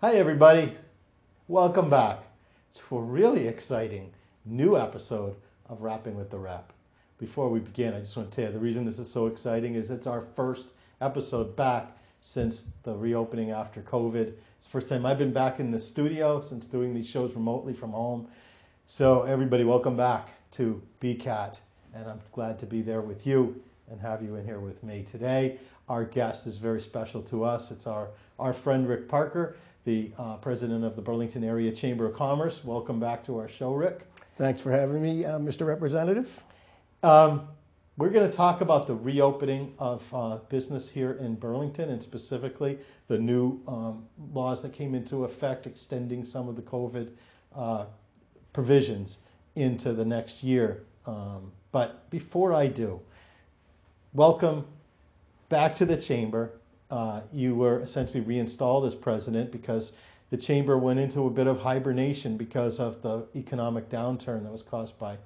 Hi everybody, welcome back to a really exciting new episode of Rapping with the Rep. Before we begin, I just want to tell you the reason this is so exciting is it's our first episode back since the reopening after COVID. It's the first time I've been back in the studio since doing these shows remotely from home. So everybody, welcome back to BCAT, and I'm glad to be there with you and have you in here with me today. Our guest is very special to us. It's our friend Rick Parker, the president of the Burlington Area Chamber of Commerce. Welcome back to our show, Rick. Thanks for having me, Mr. Representative. We're going to talk about the reopening of business here in Burlington, and specifically the new laws that came into effect extending some of the COVID provisions into the next year. But before I do, welcome back to the chamber. You were essentially reinstalled as president because the chamber went into a bit of hibernation because of the economic downturn that was caused by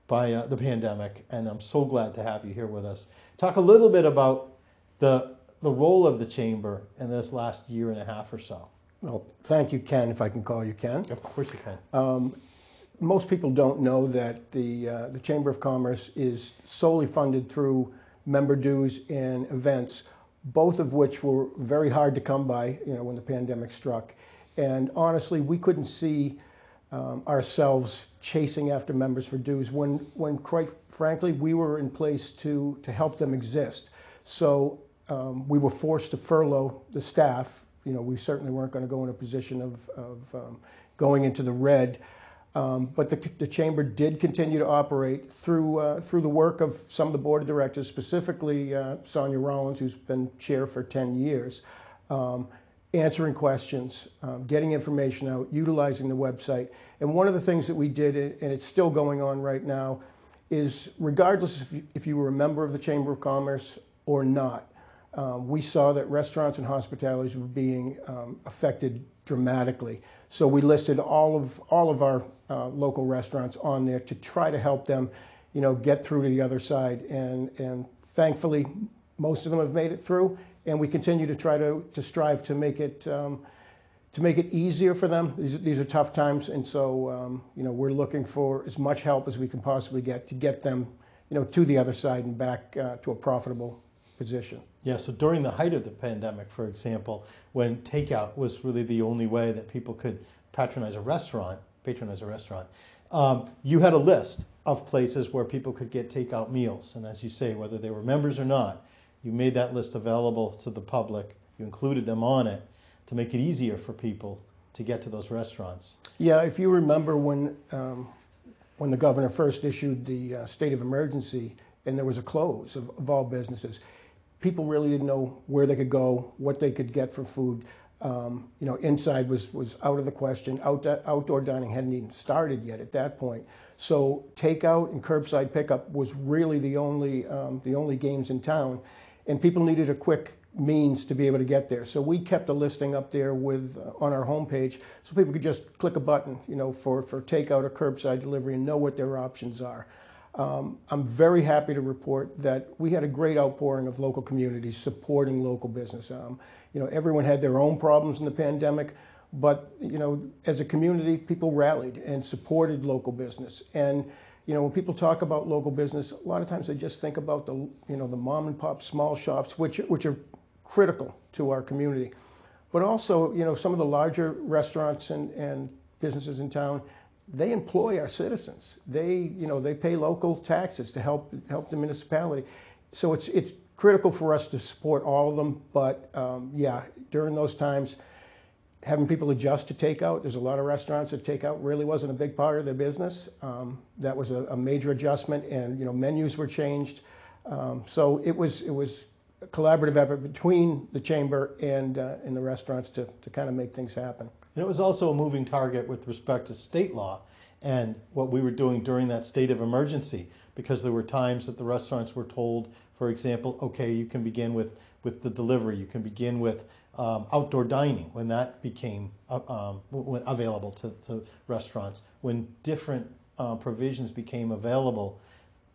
the pandemic, and I'm so glad to have you here with us. Talk a little bit about the role of the chamber in this last year and a half or so. Well, thank you, Ken, if I can call you Ken. Of course you can. Most people don't know that the Chamber of Commerce is solely funded through member dues and events, both of which were very hard to come by, when the pandemic struck. And honestly, we couldn't see ourselves chasing after members for dues when quite frankly, we were in place to help them exist. So we were forced to furlough the staff. We certainly weren't going to go in a position of going into the red. But the chamber did continue to operate through the work of some of the board of directors, specifically Sonia Rollins, who's been chair for 10 years, answering questions, getting information out, utilizing the website. And one of the things that we did, and it's still going on right now, is regardless if you were a member of the Chamber of Commerce or not, we saw that restaurants and hospitalities were being affected dramatically. So we listed all of our local restaurants on there to try to help them, get through to the other side. And thankfully, most of them have made it through, and we continue to try to strive to make it easier for them. These are tough times, and so we're looking for as much help as we can possibly get to get them, to the other side and back to a profitable position. Yeah, so during the height of the pandemic, for example, when takeout was really the only way that people could patronize a restaurant, you had a list of places where people could get takeout meals. And as you say, whether they were members or not, you made that list available to the public. You included them on it to make it easier for people to get to those restaurants. Yeah, if you remember when the governor first issued the state of emergency and there was a close of all businesses, people really didn't know where they could go, what they could get for food. Inside was out of the question. Outdoor dining hadn't even started yet at that point. So takeout and curbside pickup was really the only games in town, and people needed a quick means to be able to get there. So we kept a listing up there on our homepage, so people could just click a button, for takeout or curbside delivery and know what their options are. I'm very happy to report that we had a great outpouring of local communities supporting local business. Everyone had their own problems in the pandemic, but as a community, people rallied and supported local business. And when people talk about local business, a lot of times they just think about the mom and pop small shops, which are critical to our community. But also, some of the larger restaurants and businesses in town, they employ our citizens. They pay local taxes to help the municipality. So it's critical for us to support all of them. But during those times, having people adjust to takeout, there's a lot of restaurants that takeout really wasn't a big part of their business. That was a major adjustment, and menus were changed. So it was a collaborative effort between the chamber and the restaurants to kind of make things happen. And it was also a moving target with respect to state law and what we were doing during that state of emergency, because there were times that the restaurants were told, for example, okay, you can begin with the delivery, you can begin with outdoor dining when that became available to restaurants. When different provisions became available,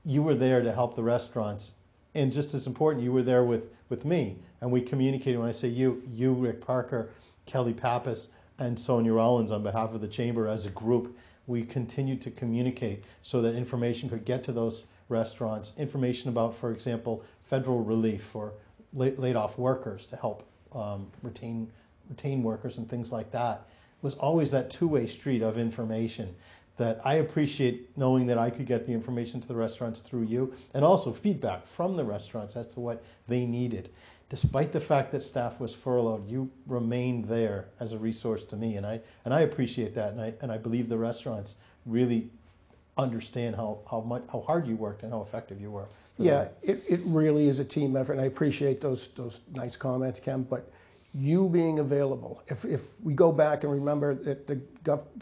you were there to help the restaurants. And just as important, you were there with me, and we communicated. When I say you, Rick Parker, Kelly Pappas, and Sonia Rollins on behalf of the Chamber as a group, we continued to communicate so that information could get to those restaurants, information about, for example, federal relief for laid off workers to help retain workers and things like that. It was always that two-way street of information that I appreciate, knowing that I could get the information to the restaurants through you, and also feedback from the restaurants as to what they needed. Despite the fact that staff was furloughed, you remained there as a resource to me, and I appreciate that, and I believe the restaurants really understand how hard you worked and how effective you were. Yeah, it really is a team effort, and I appreciate those nice comments, Ken, but you being available, if we go back and remember that the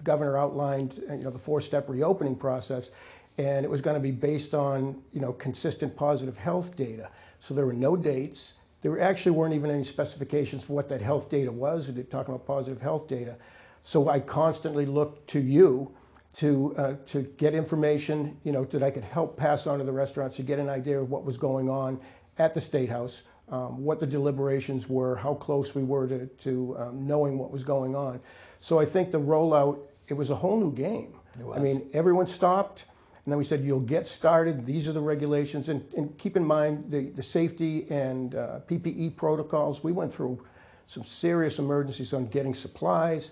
governor outlined the 4-step reopening process, and it was going to be based on consistent positive health data. So there were no dates. There actually weren't even any specifications for what that health data was. They're talking about positive health data. So I constantly looked to you to get information, that I could help pass on to the restaurants to get an idea of what was going on at the State House, what the deliberations were, how close we were to knowing what was going on. So I think the rollout, it was a whole new game. It was. I mean, everyone stopped, and then we said, you'll get started, these are the regulations, and keep in mind the safety and PPE protocols. We went through some serious emergencies on getting supplies.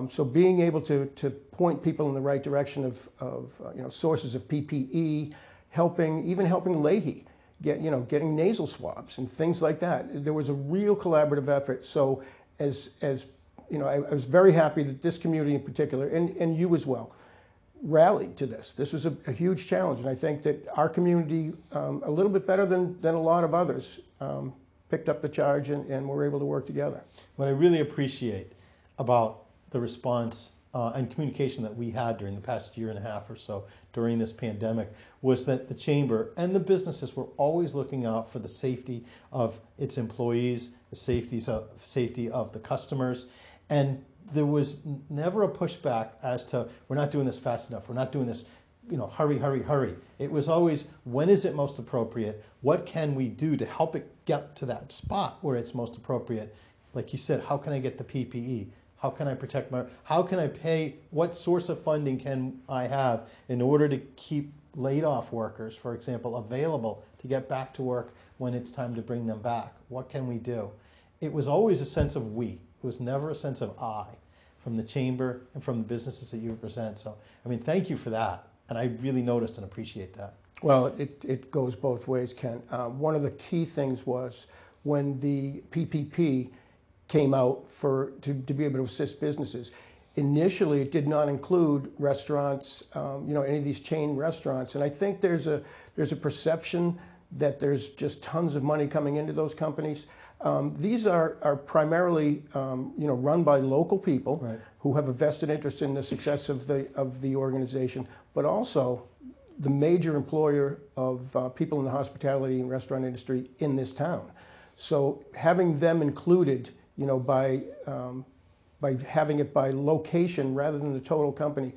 So being able to point people in the right direction of sources of PPE, even helping Leahy getting nasal swabs and things like that. There was a real collaborative effort. So as I was very happy that this community in particular, and you as well, rallied to this. This was a huge challenge, and I think that our community, a little bit better than a lot of others, picked up the charge and were able to work together. What I really appreciate about the response and communication that we had during the past year and a half or so during this pandemic was that the Chamber and the businesses were always looking out for the safety of its employees, the safety of the customers, and there was never a pushback as to, we're not doing this fast enough, we're not doing this, hurry, hurry, hurry. It was always, when is it most appropriate? What can we do to help it get to that spot where it's most appropriate? Like you said, how can I get the PPE? How can I protect how can I pay, what source of funding can I have in order to keep laid off workers, for example, available to get back to work when it's time to bring them back? What can we do? It was always a sense of we. It was never a sense of I from the Chamber and from the businesses that you represent. So, thank you for that. And I really noticed and appreciate that. Well, it goes both ways, Ken. One of the key things was when the PPP came out to be able to assist businesses. Initially, it did not include restaurants, any of these chain restaurants. And I think there's a perception that there's just tons of money coming into those companies. These are primarily, run by local people, right, who have a vested interest in the success of the organization, but also the major employer of people in the hospitality and restaurant industry in this town. So having them included, by having it by location rather than the total company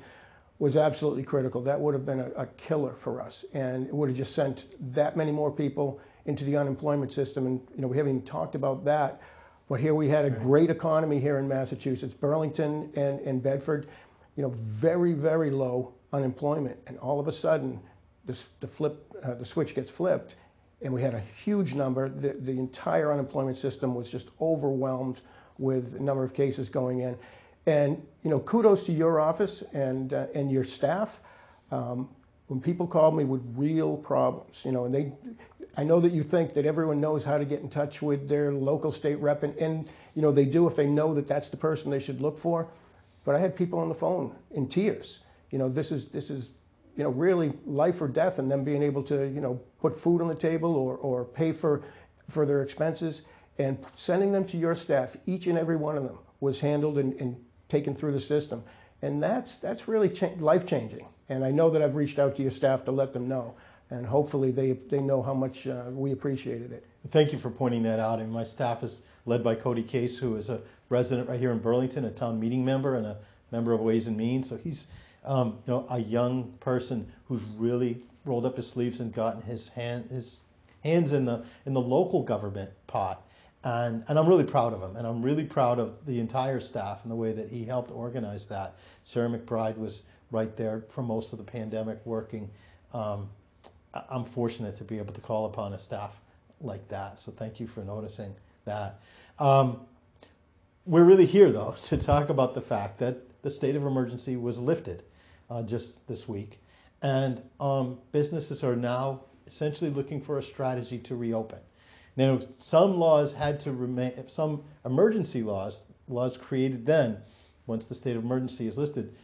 was absolutely critical. That would have been a killer for us, and it would have just sent that many more people into the unemployment system. And we haven't even talked about that, but here we had a great economy here in Massachusetts, Burlington and Bedford, very, very low unemployment, and all of a sudden the switch gets flipped, and we had a huge number. The entire unemployment system was just overwhelmed with a number of cases going in. And kudos to your office and your staff. When people call me with real problems, and I know that you think that everyone knows how to get in touch with their local state rep, and they do if they know that that's the person they should look for. But I had people on the phone in tears. This is really life or death, and them being able to, put food on the table or pay for their expenses, and sending them to your staff. Each and every one of them was handled and taken through the system. And that's really life-changing. And I know that I've reached out to your staff to let them know. And hopefully they know how much we appreciated it. Thank you for pointing that out. And my staff is led by Cody Case, who is a resident right here in Burlington, a town meeting member and a member of Ways and Means. So he's a young person who's really rolled up his sleeves and gotten his hands in the local government pot. And I'm really proud of him, and I'm really proud of the entire staff and the way that he helped organize that. Sarah McBride was right there for most of the pandemic working. I'm fortunate to be able to call upon a staff like that, so thank you for noticing that. We're really here, though, to talk about the fact that the state of emergency was lifted just this week, and businesses are now essentially looking for a strategy to reopen. Now, some laws had to remain, some emergency laws created then, once the state of emergency is listed,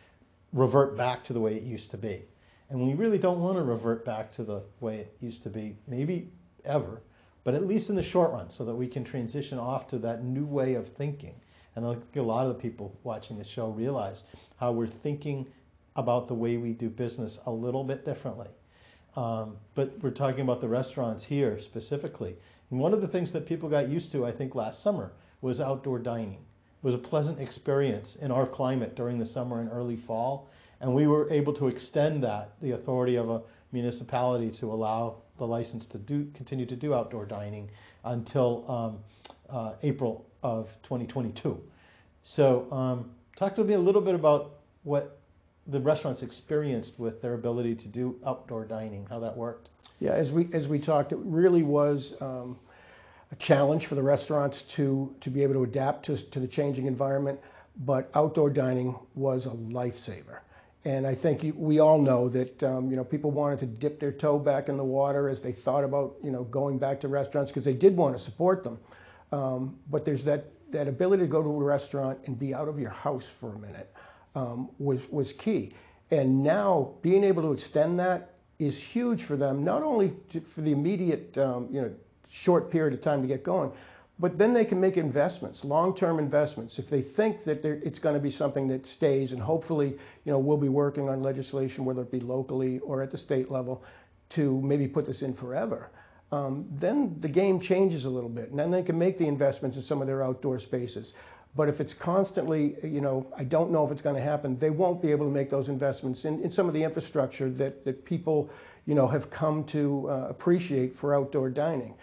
revert back to the way it used to be. And we really don't want to revert back to the way it used to be, maybe ever, but at least in the short run, so that we can transition off to that new way of thinking. And I think a lot of the people watching the show realize how we're thinking about the way we do business a little bit differently. But we're talking about the restaurants here specifically. And one of the things that people got used to, I think, last summer was outdoor dining. It was a pleasant experience in our climate during the summer and early fall. And we were able to extend that, the authority of a municipality to allow the license to continue to do outdoor dining until April of 2022. So talk to me a little bit about what the restaurants experienced with their ability to do outdoor dining, how that worked. Yeah, as we talked, it really was a challenge for the restaurants to be able to adapt to the changing environment, but outdoor dining was a lifesaver. And I think we all know that people wanted to dip their toe back in the water as they thought about going back to restaurants, because they did want to support them. But there's that ability to go to a restaurant and be out of your house for a minute was key. And now being able to extend that is huge for them, not only for the immediate short period of time to get going, but then they can make investments, long-term investments. If they think that it's going to be something that stays, and hopefully we'll be working on legislation, whether it be locally or at the state level, to maybe put this in forever. Then the game changes a little bit, and then they can make the investments in some of their outdoor spaces. But if it's constantly, I don't know if it's going to happen, they won't be able to make those investments in some of the infrastructure that people, have come to appreciate for outdoor dining.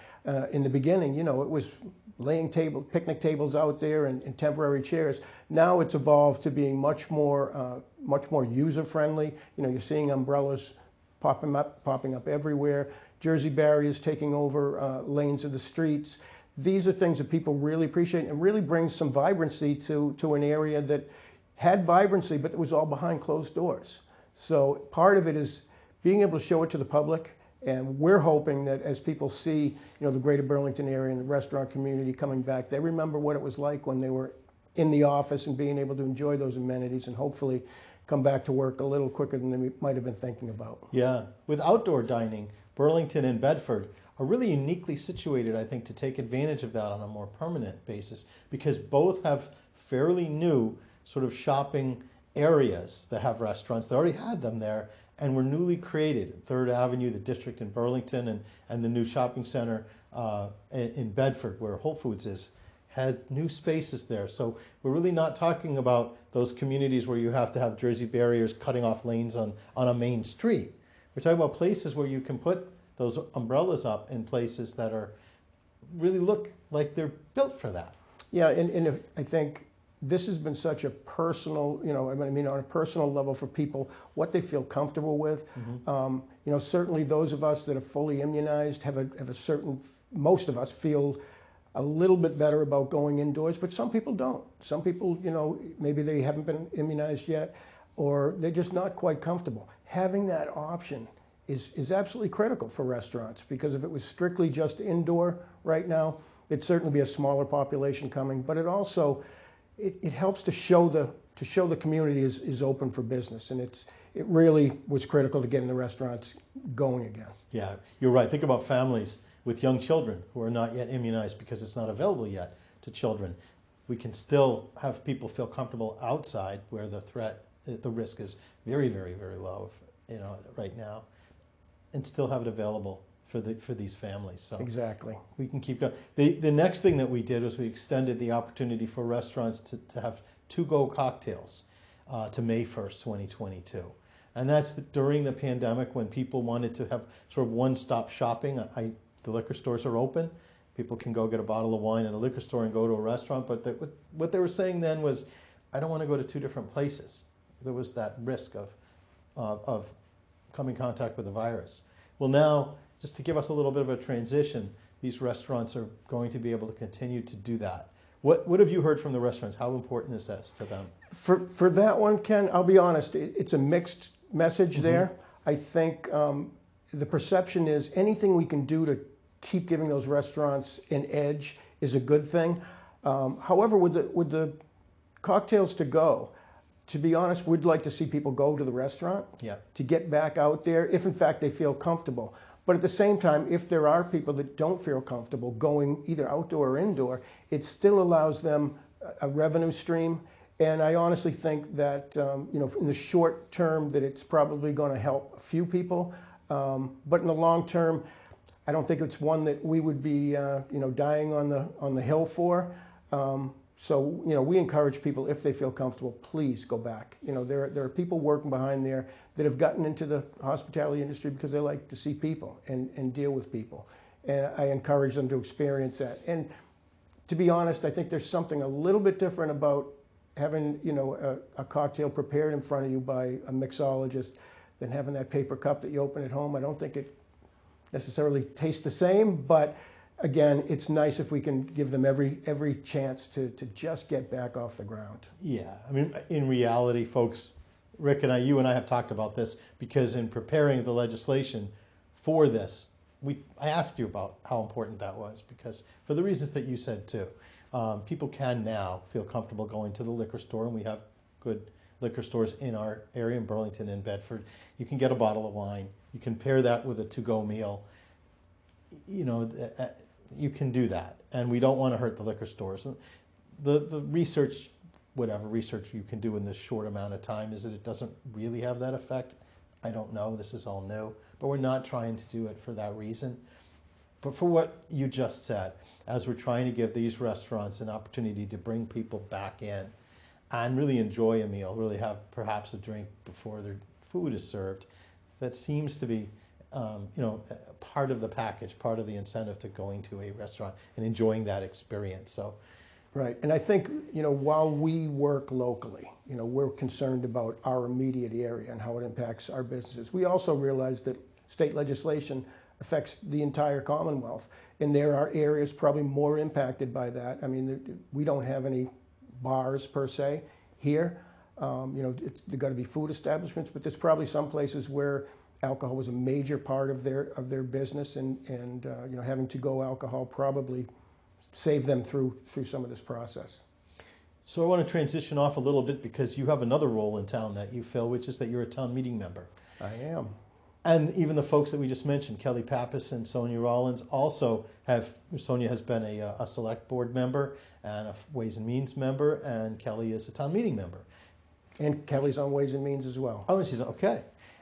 In the beginning, it was laying picnic tables out there and temporary chairs. Now it's evolved to being much more user-friendly. You're seeing umbrellas popping up everywhere. Jersey barriers taking over lanes of the streets. These are things that people really appreciate, and really brings some vibrancy to an area that had vibrancy, but it was all behind closed doors. So part of it is being able to show it to the public, and we're hoping that as people see, the greater Burlington area and the restaurant community coming back, they remember what it was like when they were in the office and being able to enjoy those amenities, and hopefully come back to work a little quicker than they might have been thinking about. Yeah, with outdoor dining, Burlington and Bedford are really uniquely situated, I think, to take advantage of that on a more permanent basis, because both have fairly new sort of shopping areas that have restaurants. They already had them there and were newly created. 3rd Avenue, the district in Burlington, and the new shopping center in Bedford, where Whole Foods is, had new spaces there. So we're really not talking about those communities where you have to have Jersey barriers cutting off lanes on a main street. We're talking about places where you can put those umbrellas up in places that really look like they're built for that. Yeah, and I think this has been such a personal, on a personal level for people, what they feel comfortable with. Mm-hmm. Certainly those of us that are fully immunized have a certain, most of us feel a little bit better about going indoors, but some people don't. Some people, maybe they haven't been immunized yet, or they're just not quite comfortable. Having that option is absolutely critical for restaurants, because if it was strictly just indoor right now, it'd certainly be a smaller population coming, but it also, it helps to show the community is open for business, and it really was critical to getting the restaurants going again. Yeah, you're right. Think about families with young children who are not yet immunized because it's not available yet to children. We can still have people feel comfortable outside where the risk is very, very, very low, right now, and still have it available for these families. So exactly, we can keep going. The next thing that we did was we extended the opportunity for restaurants to have Twogo cocktails to May 1st, 2022. And that's during the pandemic, when people wanted to have sort of one-stop shopping. The liquor stores are open, People can go get a bottle of wine at a liquor store and go to a restaurant, but what they were saying then was, I don't want to go to two different places. There was that risk of coming in contact with the virus. Well, now, just to give us a little bit of a transition, these restaurants are going to be able to continue to do that. What have you heard from the restaurants? How important is this to them? For that one, Ken, I'll be honest, it's a mixed message there. I think the perception is anything we can do to keep giving those restaurants an edge is a good thing. However, with the cocktails to go, to be honest, we'd like to see people go to the restaurant to get back out there if in fact they feel comfortable. But at the same time, if there are people that don't feel comfortable going either outdoor or indoor, it still allows them a revenue stream. And I honestly think that in the short term that it's probably going to help a few people. But in the long term, I don't think it's one that we would be dying on the hill for. So we encourage people, if they feel comfortable, please go back. There are people working behind there that have gotten into the hospitality industry because they like to see people and deal with people. And I encourage them to experience that. And to be honest, I think there's something a little bit different about having a cocktail prepared in front of you by a mixologist than having that paper cup that you open at home. I don't think it necessarily tastes the same, but again, it's nice if we can give them every chance to just get back off the ground. Yeah, I mean, in reality, folks, Rick and you and I have talked about this because in preparing the legislation for this, I asked you about how important that was because for the reasons that you said too. People can now feel comfortable going to the liquor store, and we have good liquor stores in our area in Burlington and Bedford. You can get a bottle of wine. You can pair that with a to-go meal. You can do that, and we don't want to hurt the liquor stores. The research, whatever research you can do in this short amount of time, is that it doesn't really have that effect. I don't know, this is all new, but we're not trying to do it for that reason. But for what you just said, as we're trying to give these restaurants an opportunity to bring people back in and really enjoy a meal, really have perhaps a drink before their food is served, that seems to be part of the package, part of the incentive to going to a restaurant and enjoying that experience. So, right, and I think while we work locally, we're concerned about our immediate area and how it impacts our businesses. We also realize that state legislation affects the entire Commonwealth, and there are areas probably more impacted by that. I mean, we don't have any bars per se here. They've got to be food establishments, but there's probably some places where alcohol was a major part of their business, and having to-go alcohol probably saved them through some of this process. So I want to transition off a little bit because you have another role in town that you fill, which is that you're a town meeting member. I am. And even the folks that we just mentioned, Kelly Pappas and Sonia Rollins, also Sonia has been a select board member and a Ways and Means member, and Kelly is a town meeting member. And Kelly's on Ways and Means as well. Oh, she's okay.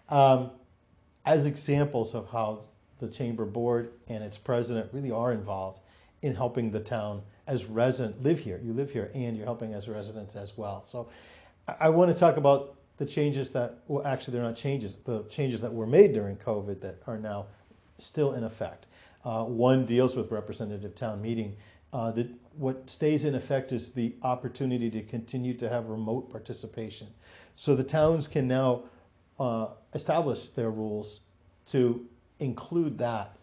As examples of how the chamber board and its president really are involved in helping the town as residents live here. You live here and you're helping as residents as well. So I want to talk about the changes that, well, actually they're not changes, the changes that were made during COVID that are now still in effect. One deals with representative town meeting. What stays in effect is the opportunity to continue to have remote participation. So the towns can now establish their rules to include that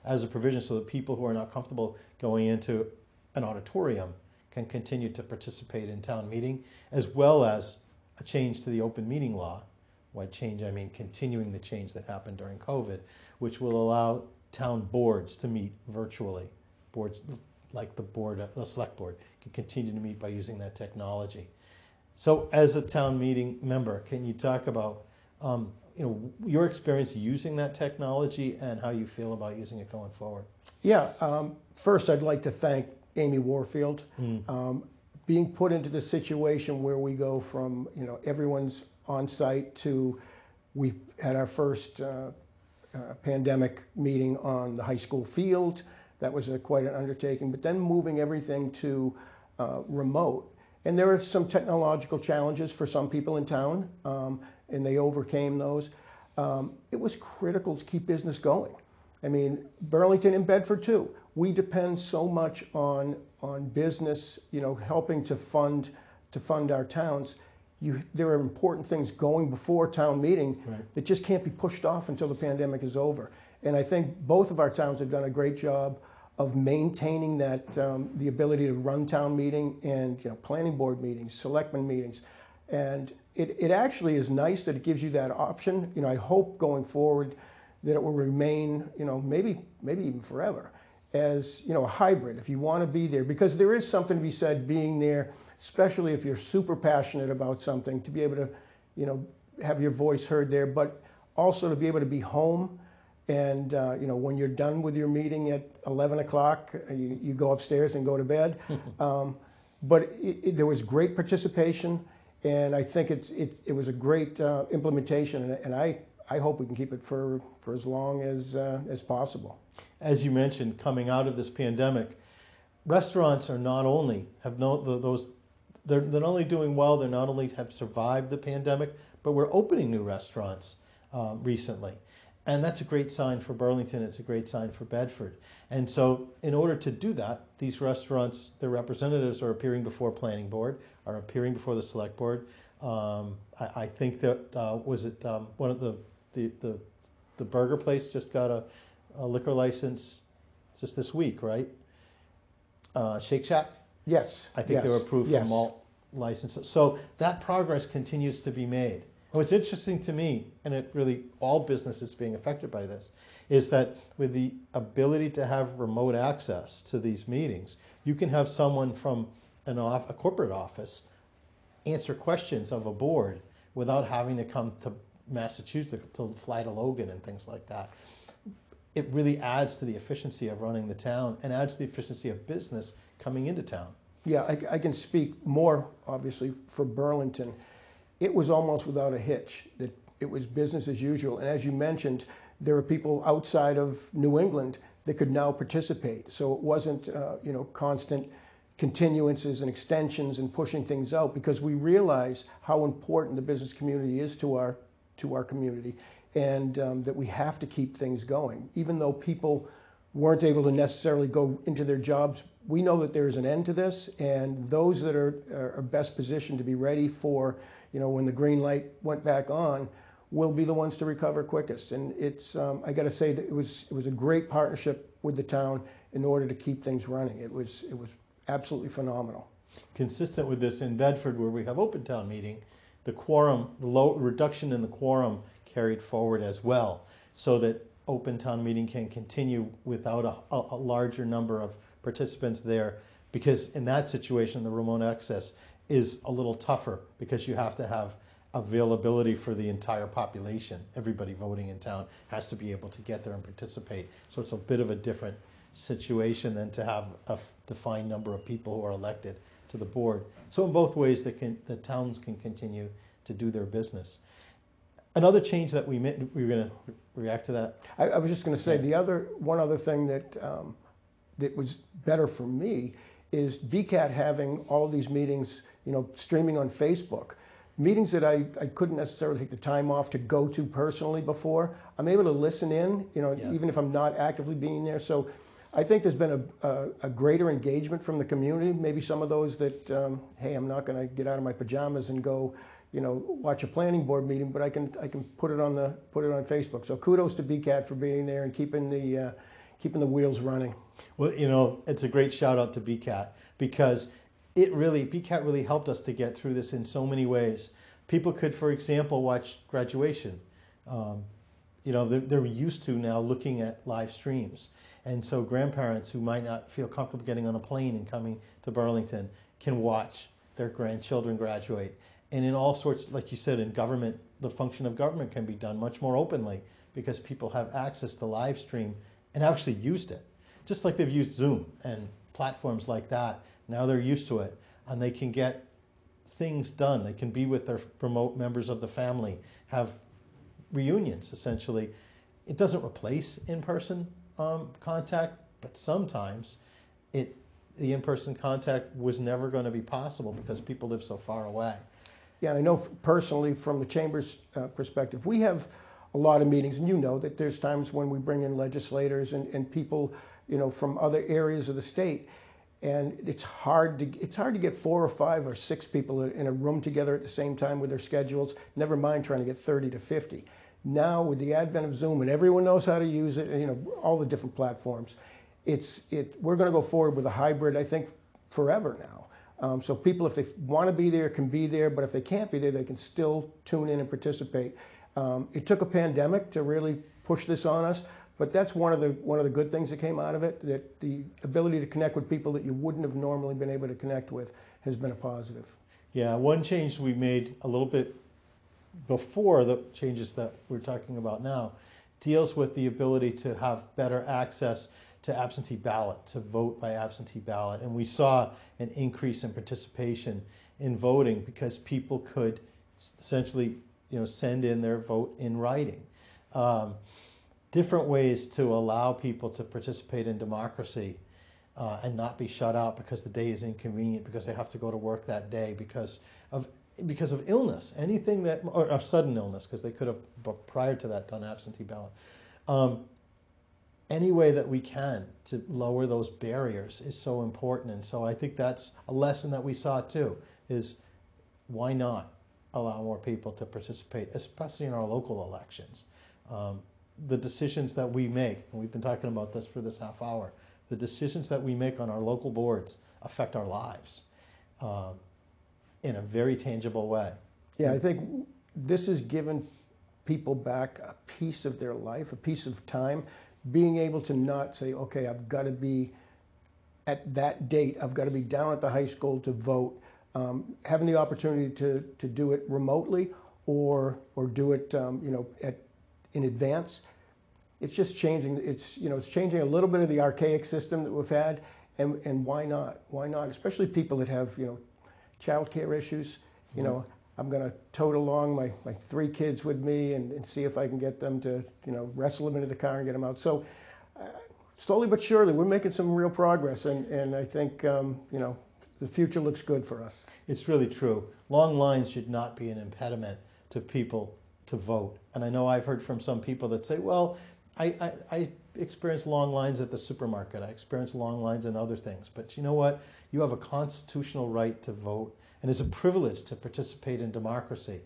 as a provision so that people who are not comfortable going into an auditorium can continue to participate in town meeting, as well as a change to the open meeting law. By change, I mean continuing the change that happened during COVID, which will allow town boards to meet virtually. Boards like the select board can continue to meet by using that technology. So as a town meeting member, can you talk about your experience using that technology and how you feel about using it going forward? Yeah, first I'd like to thank Amy Warfield. Being put into the situation where we go from everyone's on site to we had our first pandemic meeting on the high school field. That was quite an undertaking, but then moving everything to remote. And there are some technological challenges for some people in town, and they overcame those. It was critical to keep business going. I mean, Burlington and Bedford too. We depend so much on business, helping to fund our towns. There are important things going before town meeting Right. that just can't be pushed off until the pandemic is over. And I think both of our towns have done a great job of maintaining that the ability to run town meeting and planning board meetings, selectmen meetings, and it actually is nice that it gives you that option. I hope going forward that it will remain, maybe even forever, as a hybrid. If you want to be there, because there is something to be said being there, especially if you're super passionate about something, to be able to, have your voice heard there, but also to be able to be home. And when you're done with your meeting at 11 o'clock, you go upstairs and go to bed. But there was great participation, and I think it was a great implementation, and I hope we can keep it for as long as possible. As you mentioned, coming out of this pandemic, restaurants are not only they're not only doing well, they're not only have survived the pandemic, but we're opening new restaurants recently. And that's a great sign for Burlington. It's a great sign for Bedford. And so in order to do that, these restaurants, their representatives are appearing before planning board, are appearing before the select board. I think that, one of the burger place just got a liquor license just this week, right? Shake Shack? Yes. I think they were approved for malt license. So that progress continues to be made. What's interesting to me, and it really, all businesses being affected by this, is that with the ability to have remote access to these meetings, you can have someone from a corporate office answer questions of a board without having to come to Massachusetts to fly to Logan and things like that. It really adds to the efficiency of running the town and adds to the efficiency of business coming into town. Yeah, I can speak more, obviously, for Burlington. It was almost without a hitch. That it was business as usual. And as you mentioned, there are people outside of New England that could now participate. So it wasn't, constant continuances and extensions and pushing things out, because we realize how important the business community is to our community, and that we have to keep things going. Even though people weren't able to necessarily go into their jobs, we know that there is an end to this, and those that are best positioned to be ready for, when the green light went back on, will be the ones to recover quickest. And it's, I got to say that it was a great partnership with the town in order to keep things running. It was absolutely phenomenal. Consistent with this, in Bedford, where we have open town meeting, the reduction in the quorum carried forward as well, so that open town meeting can continue without a larger number of participants there, because in that situation, the remote access is a little tougher, because you have to have availability for the entire population. Everybody voting in town has to be able to get there and participate. So it's a bit of a different situation than to have a defined number of people who are elected to the board. So in both ways, the towns can continue to do their business. Another change that we made, we were going to react to that. I was just going to say, one other thing that that was better for me is BCAT having all of these meetings, streaming on Facebook. Meetings that I couldn't necessarily take the time off to go to personally before. I'm able to listen in, even if I'm not actively being there. So I think there's been a greater engagement from the community. Maybe some of those that, hey, I'm not going to get out of my pajamas and go, watch a planning board meeting, but I can put it on Facebook. So kudos to BCAT for being there and keeping the wheels running. Well, it's a great shout out to BCAT, because BCAT really helped us to get through this in so many ways. People could, for example, watch graduation. They're used to now looking at live streams. And so grandparents who might not feel comfortable getting on a plane and coming to Burlington can watch their grandchildren graduate. And in all sorts, like you said, in government, the function of government can be done much more openly, because people have access to live stream and actually used it. Just like they've used Zoom and platforms like that. Now they're used to it, and they can get things done. They can be with their remote members of the family, have reunions, essentially. It doesn't replace in-person contact, but sometimes the in-person contact was never going to be possible because people live so far away. Yeah, and I know personally from the Chamber's perspective, we have a lot of meetings, and you know that there's times when we bring in legislators and people, from other areas of the state, and it's hard to get 4 or 5 or 6 people in a room together at the same time with their schedules, never mind trying to get 30 to 50. Now with the advent of Zoom, and everyone knows how to use it, and all the different platforms, we're going to go forward with a hybrid, I think, forever now. So people, if they want to be there, can be there, but if they can't be there, they can still tune in and participate. It took a pandemic to really push this on us, but that's one of the good things that came out of it, that the ability to connect with people that you wouldn't have normally been able to connect with has been a positive. Yeah, one change we made a little bit before the changes that we're talking about now deals with the ability to have better access to absentee ballot, to vote by absentee ballot. And we saw an increase in participation in voting because people could essentially, send in their vote in writing. Different ways to allow people to participate in democracy and not be shut out because the day is inconvenient, because they have to go to work that day because of illness, anything that, or sudden illness, because they could have prior to that done absentee ballot. Any way that we can to lower those barriers is so important. And so I think that's a lesson that we saw too, is why not allow more people to participate, especially in our local elections. The decisions that we make, and we've been talking about this for this half hour, the decisions that we make on our local boards affect our lives in a very tangible way. Yeah, I think this has given people back a piece of their life, a piece of time, being able to not say, okay, I've got to be at that date, I've got to be down at the high school to vote. Having the opportunity to do it remotely or do it in advance, it's just changing. It's changing a little bit of the archaic system that we've had, and why not? Why not? Especially people that have child care issues. I'm going to tote along my 3 kids with me and see if I can get them to wrestle them into the car and get them out. So slowly but surely, we're making some real progress, and I think the future looks good for us. It's really true. Long lines should not be an impediment to people to vote. And I know I've heard from some people that say, well, I experience long lines at the supermarket. I experience long lines in other things. But you know what? You have a constitutional right to vote, and it's a privilege to participate in democracy.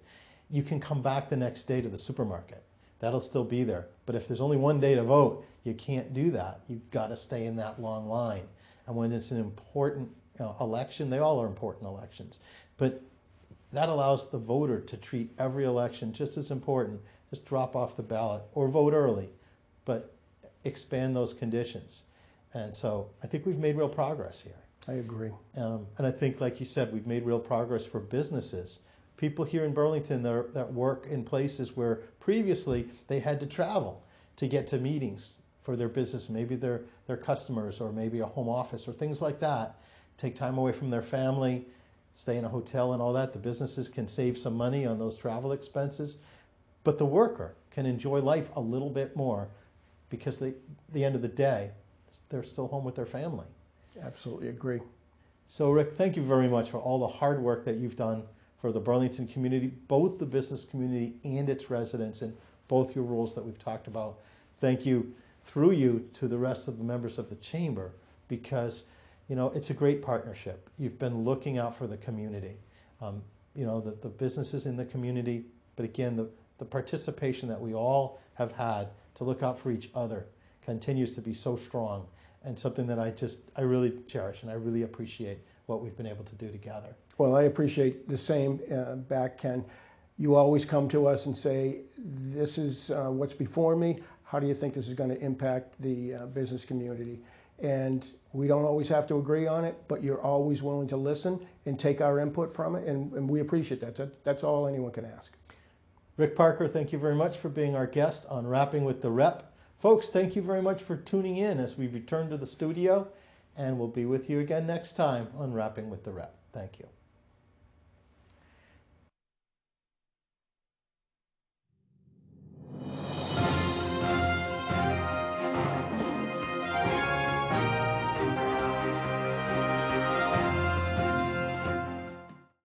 You can come back the next day to the supermarket. That'll still be there. But if there's only one day to vote, you can't do that. You've got to stay in that long line. And when it's an important election, they all are important elections, but that allows the voter to treat every election just as important. Just drop off the ballot or vote early, but expand those conditions. And so I think we've made real progress here. I agree. And I think, like you said, we've made real progress for businesses. People here in Burlington that work in places where previously they had to travel to get to meetings for their business, maybe their customers, or maybe a home office or things like that. Take time away from their family, stay in a hotel and all that. The businesses can save some money on those travel expenses, but the worker can enjoy life a little bit more because at the end of the day, they're still home with their family. Absolutely agree. So Rick, thank you very much for all the hard work that you've done for the Burlington community, both the business community and its residents, in both your roles that we've talked about. Thank you, through you, to the rest of the members of the chamber, because it's a great partnership. You've been looking out for the community, the businesses in the community, but again, the participation that we all have had to look out for each other continues to be so strong, and something that I really cherish, and I really appreciate what we've been able to do together. Well, I appreciate the same back, Ken. You always come to us and say, this is what's before me. How do you think this is going to impact the business community? And we don't always have to agree on it, but you're always willing to listen and take our input from it, and we appreciate that. That's all anyone can ask. Rick Parker, thank you very much for being our guest on Rapping with the Rep. Folks, thank you very much for tuning in as we return to the studio, and we'll be with you again next time on Rapping with the Rep. Thank you.